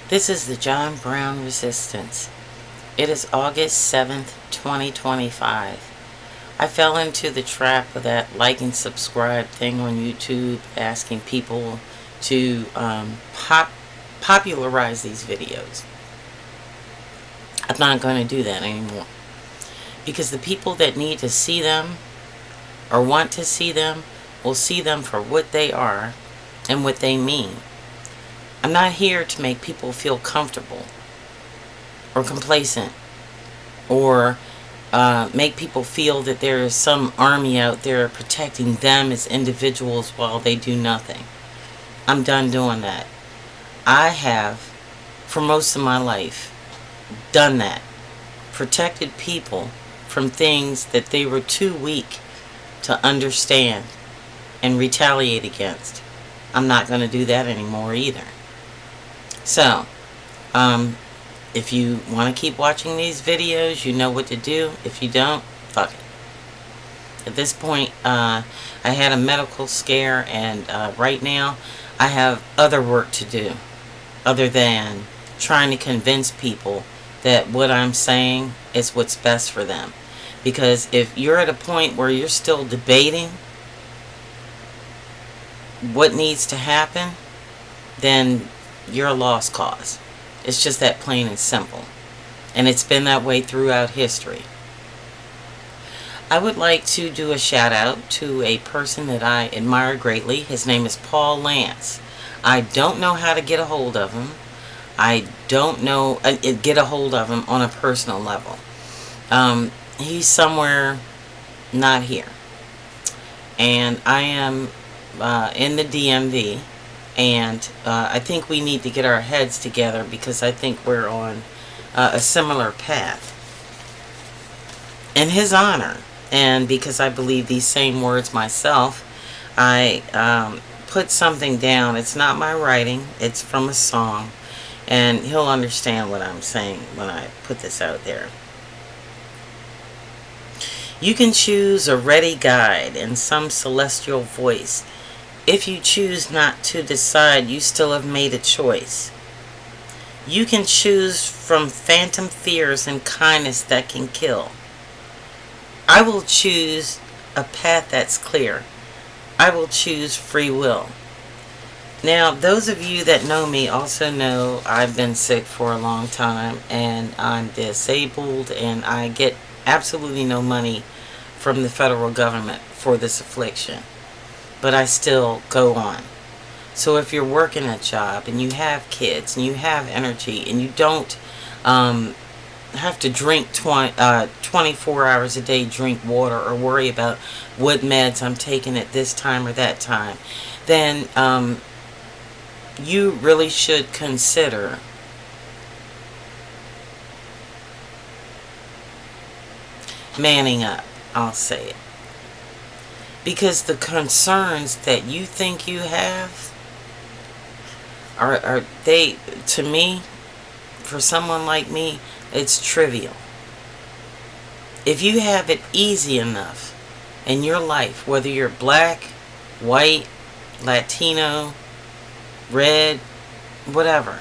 This is the John Brown Resistance. It is August 7th, 2025. I fell into the trap of that like and subscribe thing on YouTube, asking people to popularize these videos. I'm not going to do that anymore, because the people that need to see them or want to see them will see them for what they are and what they mean. I'm not here to make people feel comfortable or complacent or make people feel that there is some army out there protecting them as individuals while they do nothing. I'm done doing that. I have, for most of my life, done that. Protected people from things that they were too weak to understand and retaliate against. I'm not going to do that anymore either. So, if you want to keep watching these videos, you know what to do. If you don't, fuck it. At this point, I had a medical scare, and right now I have other work to do other than trying to convince people that what I'm saying is what's best for them. Because if you're at a point where you're still debating what needs to happen, then you're a lost cause. It's just that plain and simple. And it's been that way throughout history. I would like to do a shout out to a person that I admire greatly. His name is Paul Lance. I don't know how to get a hold of him. I don't know, get a hold of him on a personal level. He's somewhere not here. And I am in the DMV. And I think we need to get our heads together, because I think we're on a similar path. In his honor, and because I believe these same words myself, I put something down. It's not my writing. It's from a song. And he'll understand what I'm saying when I put this out there. You can choose a ready guide and some celestial voice. If you choose not to decide, you still have made a choice. You can choose from phantom fears and kindness that can kill. I will choose a path that's clear. I will choose free will. Now, those of you that know me also know I've been sick for a long time, and I'm disabled, and I get absolutely no money from the federal government for this affliction. But I still go on. So if you're working a job and you have kids and you have energy and you don't have to drink 24 hours a day, drink water, or worry about what meds I'm taking at this time or that time, then you really should consider manning up. I'll say it. Because the concerns that you think you have are they, to me, for someone like me, it's trivial. If you have it easy enough in your life, whether you're black, white, Latino, red, whatever,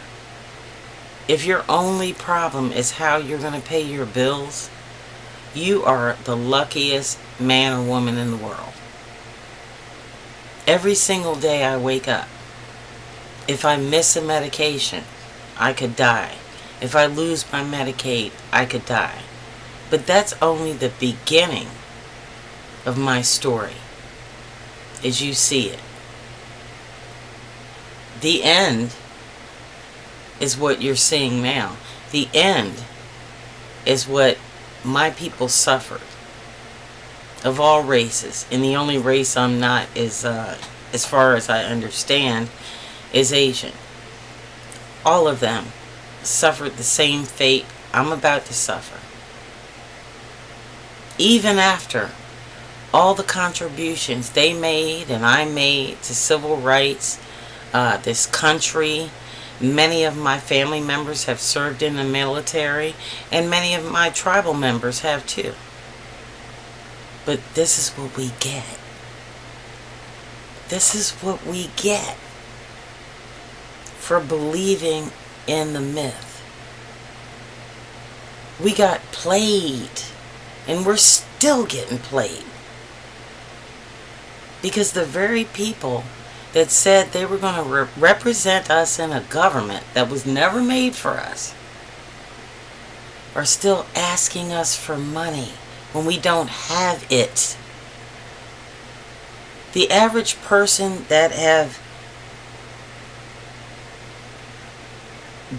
if your only problem is how you're going to pay your bills, you are the luckiest man or woman in the world. Every single day I wake up, if I miss a medication, I could die. If I lose my Medicaid, I could die. But that's only the beginning of my story, as you see it. The end is what you're seeing now. The end is what my people suffered, of all races. And the only race I'm not is, as far as I understand, is Asian. All of them suffered the same fate I'm about to suffer. Even after all the contributions they made and I made to civil rights, this country, many of my family members have served in the military, and many of my tribal members have too. But this is what we get. This is what we get for believing in the myth. We got played, and we're still getting played. Because the very people that said they were going to represent us in a government that was never made for us are still asking us for money when we don't have it. The average person that have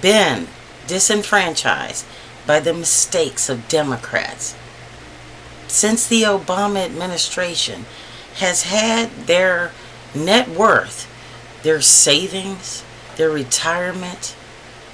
been disenfranchised by the mistakes of Democrats since the Obama administration has had their net worth, their savings, their retirement,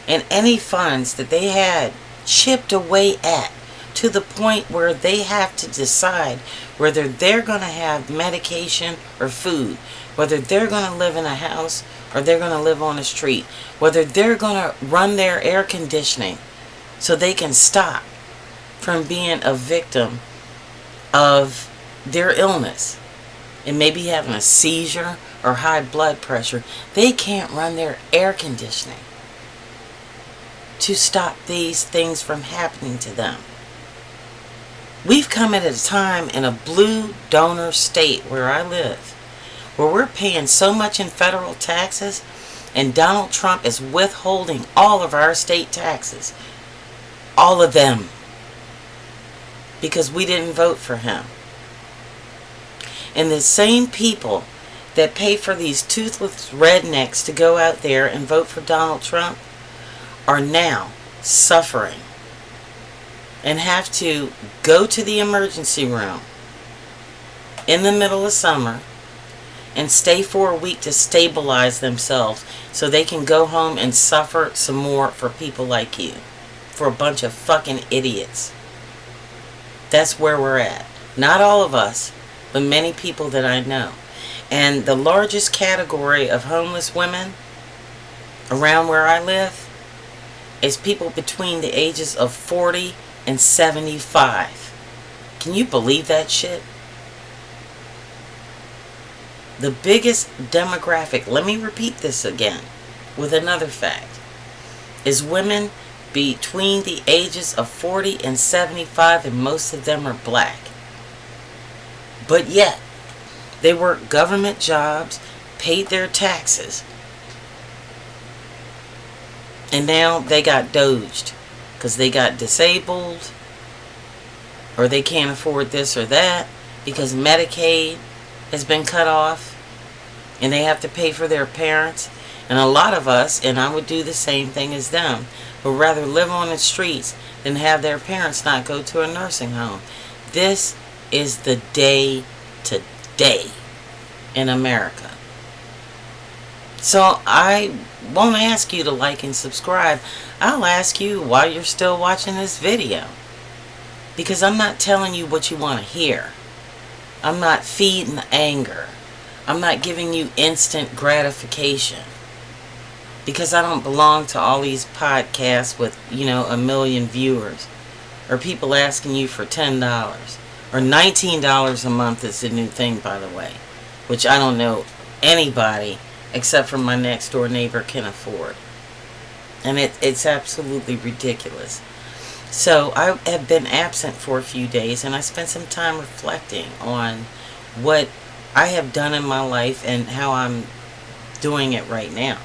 and any funds that they had chipped away at, to the point where they have to decide whether they're going to have medication or food, whether they're going to live in a house or they're going to live on the street, whether they're going to run their air conditioning so they can stop from being a victim of their illness and maybe having a seizure or high blood pressure. They can't run their air conditioning to stop these things from happening to them. We've come at a time in a blue donor state where I live, where we're paying so much in federal taxes, and Donald Trump is withholding all of our state taxes. All of them. Because we didn't vote for him. And the same people that pay for these toothless rednecks to go out there and vote for Donald Trump are now suffering and have to go to the emergency room in the middle of summer and stay for a week to stabilize themselves so they can go home and suffer some more for people like you. For a bunch of fucking idiots. That's where we're at. Not all of us, but many people that I know. And the largest category of homeless women around where I live is people between the ages of 40 and 75. Can you believe that shit? The biggest demographic, let me repeat this again with another fact, is women between the ages of 40 and 75, and most of them are black. But yet, they work government jobs, paid their taxes, and now they got doged because they got disabled, or they can't afford this or that because Medicaid has been cut off and they have to pay for their parents. And a lot of us, and I would do the same thing as them, would rather live on the streets than have their parents not go to a nursing home. This is the day today in America. So I won't ask you to like and subscribe. I'll ask you why you're still watching this video. Because I'm not telling you what you want to hear. I'm not feeding anger. I'm not giving you instant gratification. Because I don't belong to all these podcasts with, a million viewers. Or people asking you for $10. Or $19 a month is the new thing, by the way. Which I don't know anybody except for my next door neighbor can afford. And it's absolutely ridiculous. So I have been absent for a few days, and I spent some time reflecting on what I have done in my life and how I'm doing it right now.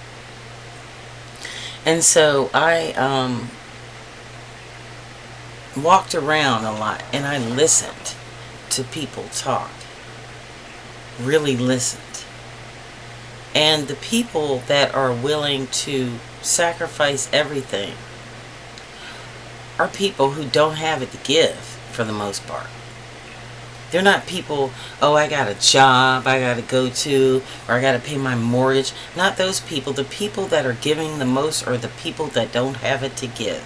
And so I walked around a lot, and I listened to people talk. Really listened. And the people that are willing to sacrifice everything are people who don't have it to give, for the most part. They're not people, oh, I got a job I got to go to, or I got to pay my mortgage. Not those people. The people that are giving the most are the people that don't have it to give,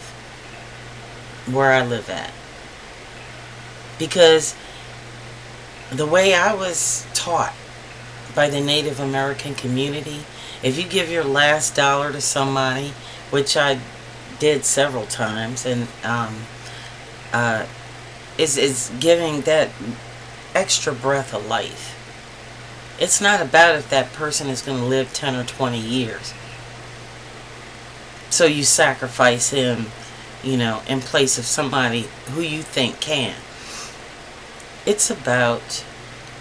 where I live at. Because the way I was taught by the Native American community, if you give your last dollar to somebody, which I did several times, and is giving that extra breath of life. It's not about if that person is going to live 10 or 20 years. So you sacrifice him, in place of somebody who you think can. It's about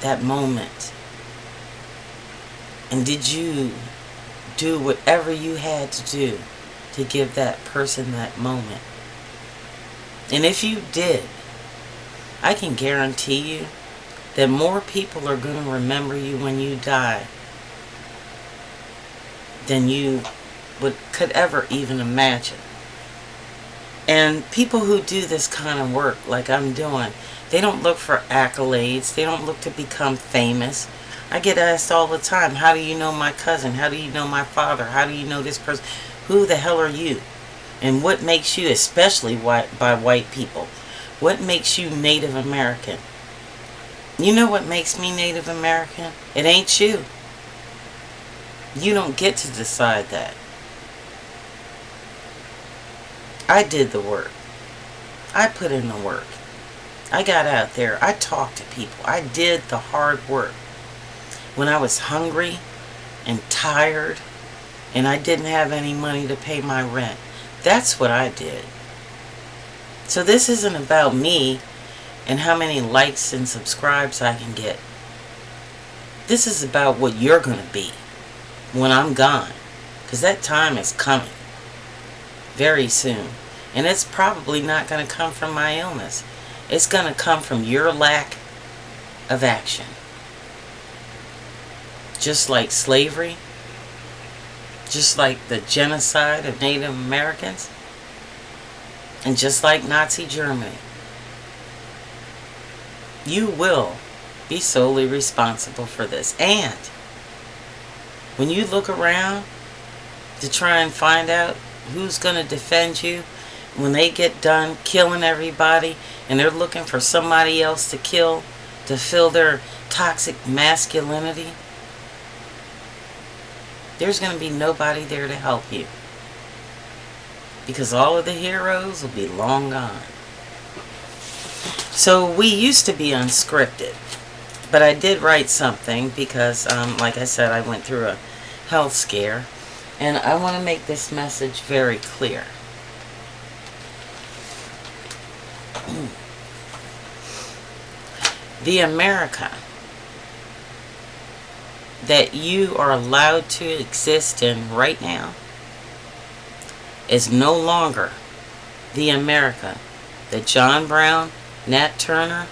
that moment. And did you do whatever you had to do to give that person that moment? And if you did, I can guarantee you that more people are going to remember you when you die than you could ever even imagine. And people who do this kind of work like I'm doing, they don't look for accolades. They don't look to become famous. I get asked all the time, how do you know my cousin? How do you know my father? How do you know this person? Who the hell are you? And what makes you, especially by white people, what makes you Native American? You know what makes me Native American? It ain't you. You don't get to decide that. I did the work. I put in the work. I got out there. I talked to people. I did the hard work. When I was hungry and tired and I didn't have any money to pay my rent. That's what I did. So this isn't about me and how many likes and subscribes I can get. This is about what you're going to be when I'm gone. Because that time is coming very soon. And it's probably not going to come from my illness. It's going to come from your lack of action. Just like slavery, just like the genocide of Native Americans, and just like Nazi Germany. You will be solely responsible for this. And when you look around to try and find out who's going to defend you, when they get done killing everybody and they're looking for somebody else to kill to fill their toxic masculinity, there's going to be nobody there to help you. Because all of the heroes will be long gone. So we used to be unscripted. But I did write something because, like I said, I went through a health scare. And I want to make this message very clear. The America that you are allowed to exist in right now is no longer the America that John Brown, Nat Turner,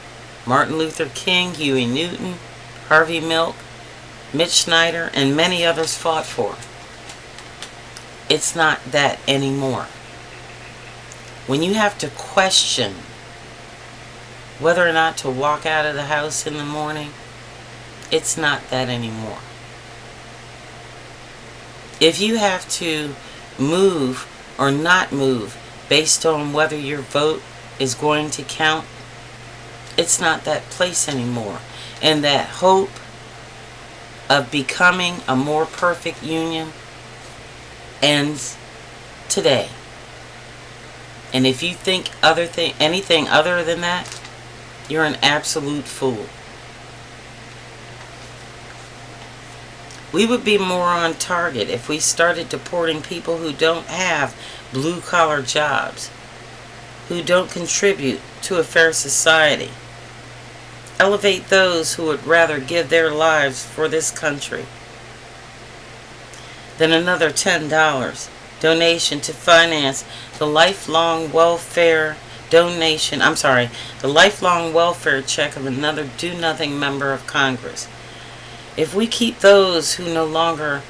Martin Luther King, Huey Newton, Harvey Milk, Mitch Snyder, and many others fought for. It's not that anymore. When you have to question whether or not to walk out of the house in the morning, it's not that anymore. If you have to move or not move based on whether your vote is going to count, it's not that place anymore. And that hope of becoming a more perfect union ends today. And if you think anything other than that, you're an absolute fool. We would be more on target if we started deporting people who don't have blue-collar jobs, who don't contribute to a fair society. Elevate those who would rather give their lives for this country. Then another $10 donation to finance the lifelong welfare the lifelong welfare check of another do-nothing member of Congress. If we keep those who no longer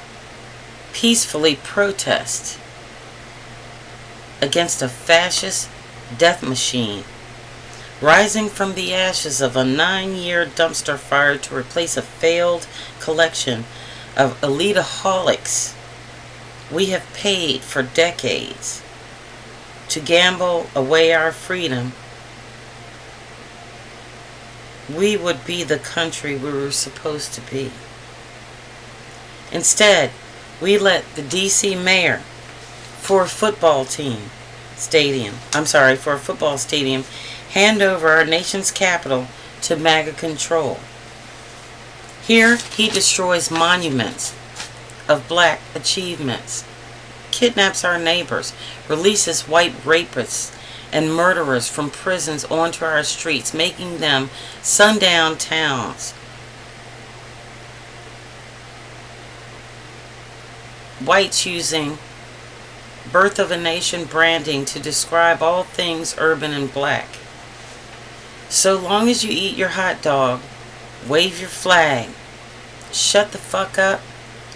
peacefully protest against a fascist death machine rising from the ashes of a 9-year dumpster fire to replace a failed collection of eliteaholics we have paid for decades to gamble away our freedom, we would be the country we were supposed to be. Instead, we let the D.C. mayor for a football stadium hand over our nation's capital to MAGA control. Here, he destroys monuments of black achievements. kidnaps our neighbors, releases white rapists and murderers from prisons onto our streets, making them sundown towns. Whites using Birth of a Nation branding to describe all things urban and black. So long as you eat your hot dog, wave your flag, shut the fuck up,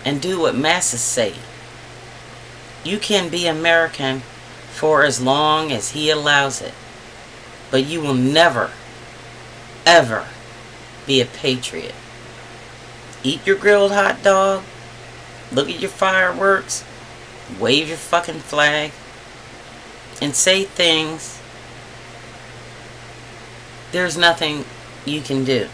and do what masses say. You can be American for as long as he allows it, but you will never, ever be a patriot. Eat your grilled hot dog, look at your fireworks, wave your fucking flag, and say things there's nothing you can do.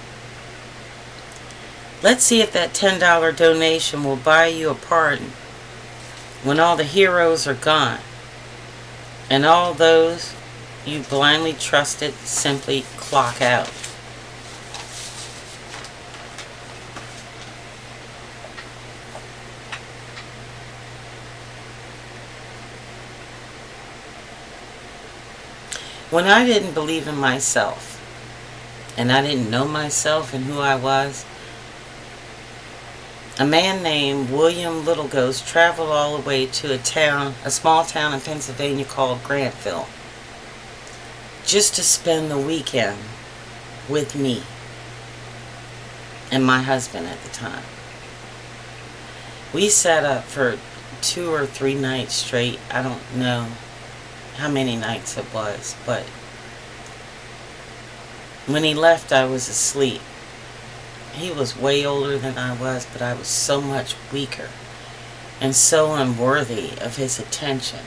Let's see if that $10 donation will buy you a pardon when all the heroes are gone and all those you blindly trusted simply clock out. When I didn't believe in myself, and I didn't know myself and who I was, a man named William Littleghost traveled all the way to a small town in Pennsylvania called Grantville, just to spend the weekend with me and my husband at the time. We sat up for 2 or 3 nights straight. I don't know how many nights it was, but when he left, I was asleep. He was way older than I was, but I was so much weaker and so unworthy of his attention.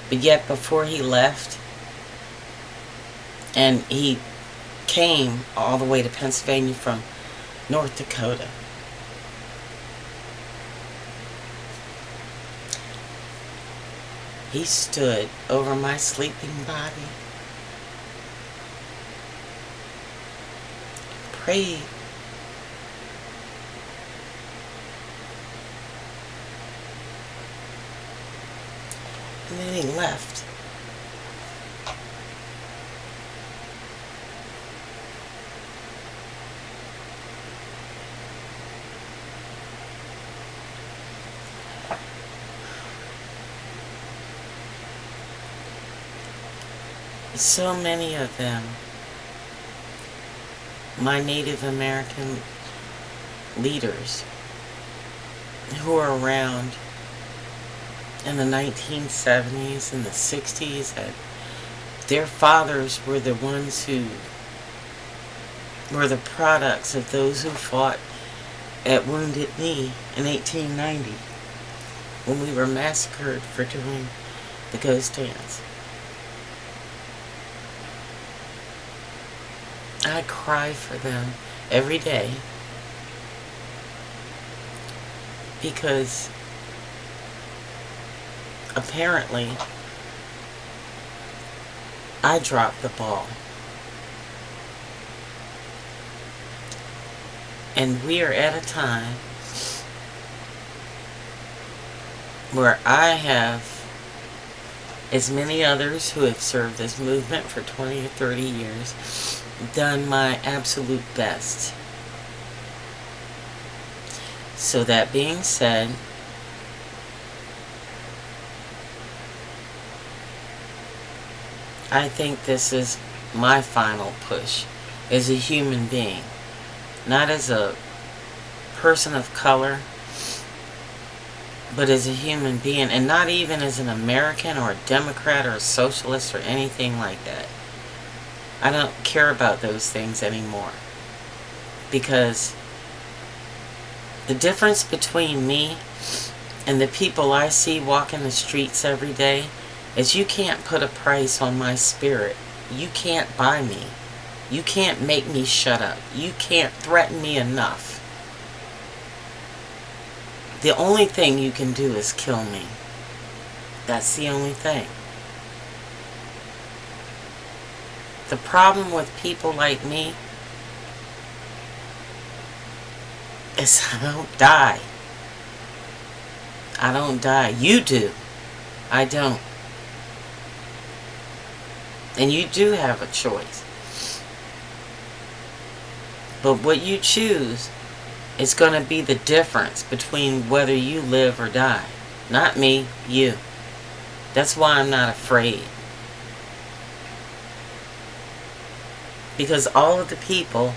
But yet before he left, and he came all the way to Pennsylvania from North Dakota, he stood over my sleeping body, prayed, and then he left. So many of them, my Native American leaders who were around in the 1970s and the 60s, and their fathers were the ones who were the products of those who fought at Wounded Knee in 1890 when we were massacred for doing the ghost dance. I cry for them every day because apparently I dropped the ball. And we are at a time where I have, as many others who have served this movement for 20 or 30 years, done my absolute best. So that being said, I think this is my final push as a human being, not as a person of color, but as a human being, and not even as an American or a Democrat or a socialist or anything like that. I don't care about those things anymore, because the difference between me and the people I see walking the streets every day is you can't put a price on my spirit. You can't buy me. You can't make me shut up. You can't threaten me enough. The only thing you can do is kill me. That's the only thing. The problem with people like me is I don't die. I don't die. You do. I don't. And you do have a choice. But what you choose is going to be the difference between whether you live or die. Not me, you. That's why I'm not afraid. Because all of the people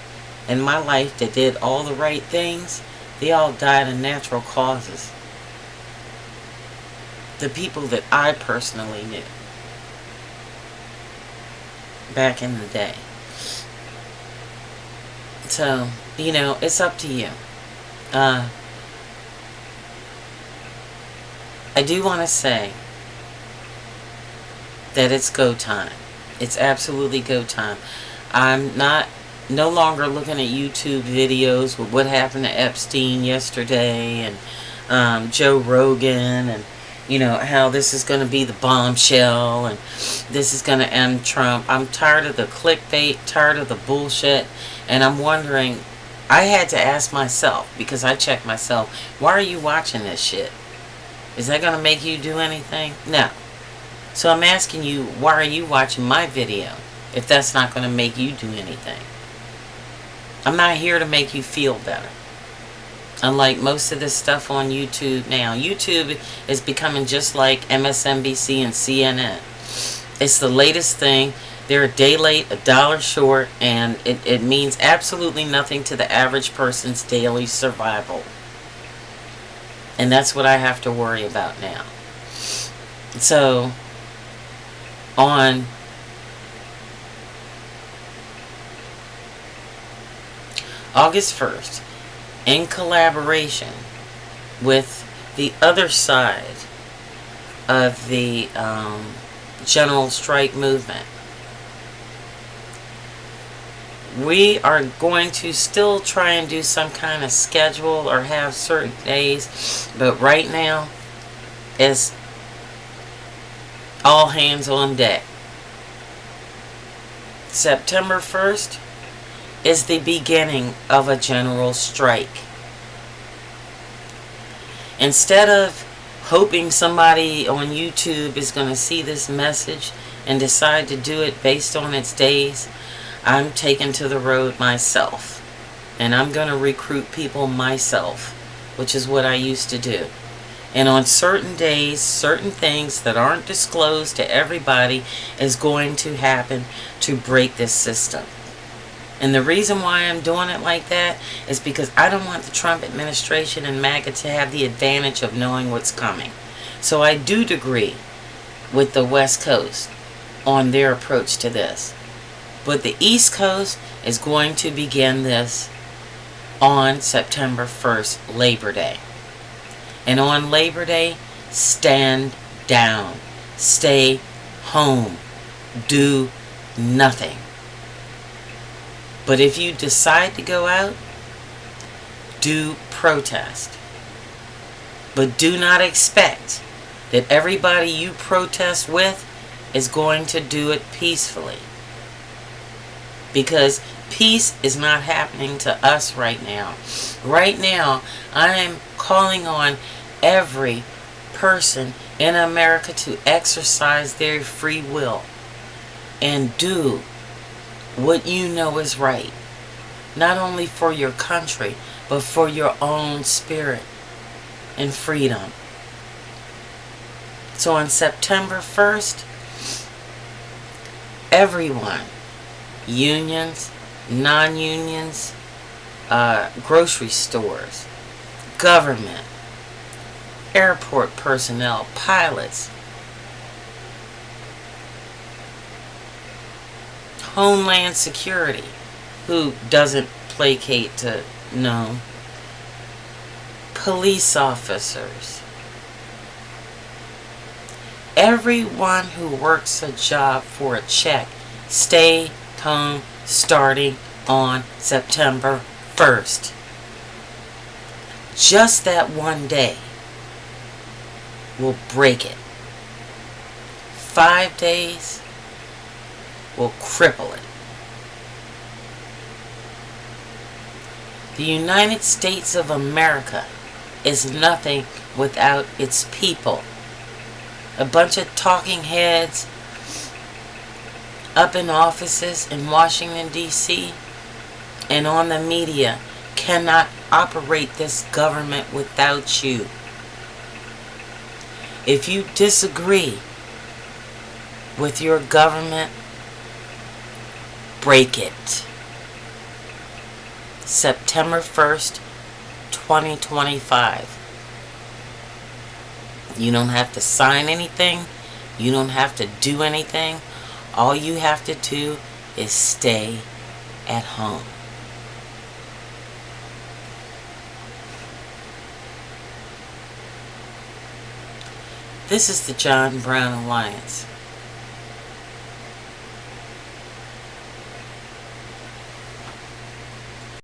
in my life that did all the right things, they all died of natural causes. The people that I personally knew back in the day. So, you know, it's up to you. I do want to say that it's go time. It's absolutely go time. I'm no longer looking at YouTube videos with what happened to Epstein yesterday and Joe Rogan and, you know, how this is going to be the bombshell and this is going to end Trump. I'm tired of the clickbait, tired of the bullshit, and I'm wondering, I had to ask myself, because I checked myself, why are you watching this shit? Is that going to make you do anything? No. So I'm asking you, why are you watching my video if that's not going to make you do anything? I'm not here to make you feel better. Unlike most of this stuff on YouTube now. YouTube is becoming just like MSNBC and CNN. It's the latest thing. They're a day late, $1 short, and it means absolutely nothing to the average person's daily survival. And that's what I have to worry about now. So, on August 1st, in collaboration with the other side of the general strike movement, we are going to still try and do some kind of schedule or have certain days, but right now it's all hands on deck. September 1st is the beginning of a general strike. Instead of hoping somebody on YouTube is going to see this message and decide to do it based on its days, I'm taking to the road myself. And I'm going to recruit people myself, which is what I used to do. And on certain days, certain things that aren't disclosed to everybody is going to happen to break this system. And the reason why I'm doing it like that is because I don't want the Trump administration and MAGA to have the advantage of knowing what's coming. So I do agree with the West Coast on their approach to this. But the East Coast is going to begin this on September 1st, Labor Day. And on Labor Day, stand down. Stay home. Do nothing. But if you decide to go out, do protest. But do not expect that everybody you protest with is going to do it peacefully. Because peace is not happening to us right now. Right now, I am calling on every person in America to exercise their free will and do what you know is right. Not only for your country, but for your own spirit and freedom. So on September 1st, everyone, unions, non-unions, grocery stores, government, airport personnel, pilots, Homeland Security, who doesn't placate to no, police officers, everyone who works a job for a check, stay home starting on September 1st. Just that one day will break it. 5 days will cripple it. The United States of America is nothing without its people. A bunch of talking heads up in offices in Washington, D.C. and on the media cannot operate this government without you. If you disagree with your government, break it. September 1st, 2025. You don't have to sign anything. You don't have to do anything. All you have to do is stay at home. This is the John Brown Alliance.